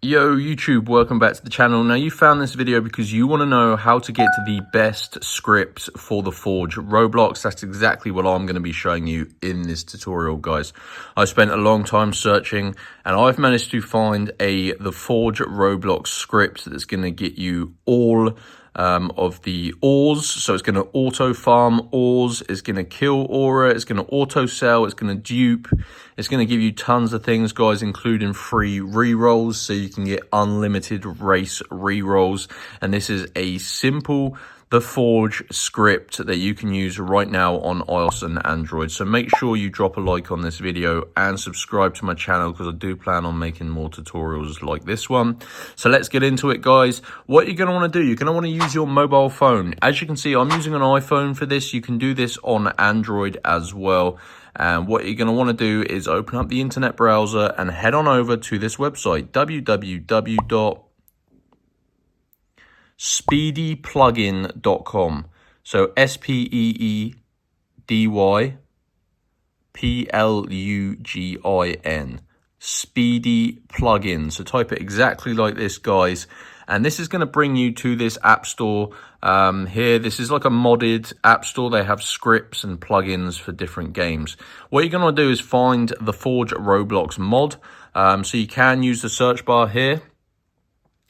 Yo YouTube, welcome back to the channel. Now you found this video because you want to know how to get to the best scripts for the Forge Roblox. That's exactly what I'm going to be showing you in this tutorial, guys. I spent a long time searching and I've managed to find the Forge Roblox script that's going to get you all of the ores. So it's going to auto farm ores, it's going to kill aura, it's going to auto sell, it's going to dupe, it's going to give you tons of things, guys, including free rerolls, so you can get unlimited race rerolls. And this is a simple the Forge script that you can use right now on iOS and Android. So make sure you drop a like on this video and subscribe to my channel, because I do plan on making more tutorials like this one. So let's get into it, guys. What you're going to want to do, you're going to want to use your mobile phone. As you can see, I'm using an iPhone for this. You can do this on Android as well. And what you're going to want to do is open up the internet browser and head on over to this website, www.speedyplugin.com. So SPEEDYPLUGIN, Speedy Plugin. So type it exactly like this, guys, and this is going to bring you to this app store here. This is like a modded app store. They have scripts and plugins for different games. What you're going to do is find the Forge Roblox mod. So you can use the search bar here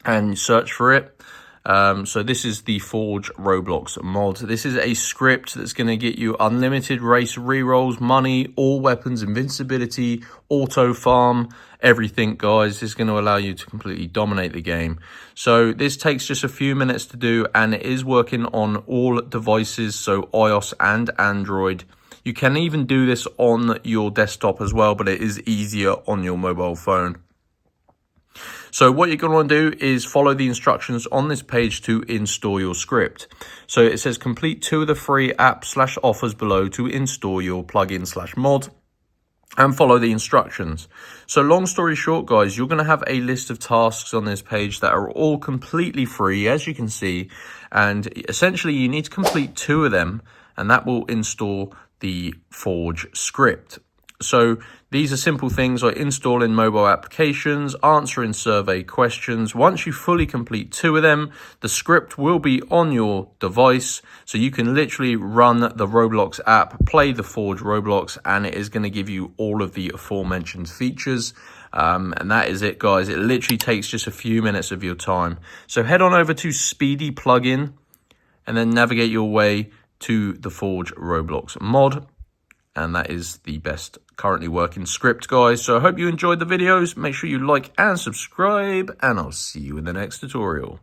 and search for it. So this is the Forge Roblox mod. This is a script that's going to get you unlimited race rerolls, money, all weapons, invincibility, auto farm, everything, guys. It's going to allow you to completely dominate the game. So this takes just a few minutes to do, and it is working on all devices, so iOS and Android. You can even do this on your desktop as well, but it is easier on your mobile phone. So what you're going to want to do is follow the instructions on this page to install your script. So it says complete 2 of the free app/offers below to install your plugin/mod and follow the instructions. So long story short, guys, you're going to have a list of tasks on this page that are all completely free, as you can see, and essentially you need to complete 2 of them, and that will install the Forge script. So these are simple things like installing mobile applications, answering survey questions. Once you fully complete 2 of them, the script will be on your device. So you can literally run the Roblox app, play the Forge Roblox, and it is going to give you all of the aforementioned features. And that is it, guys. It literally takes just a few minutes of your time. So head on over to Speedy Plugin and then navigate your way to the Forge Roblox mod. And that is the best currently working script, guys. So I hope you enjoyed the videos. Make sure you like and subscribe, and I'll see you in the next tutorial.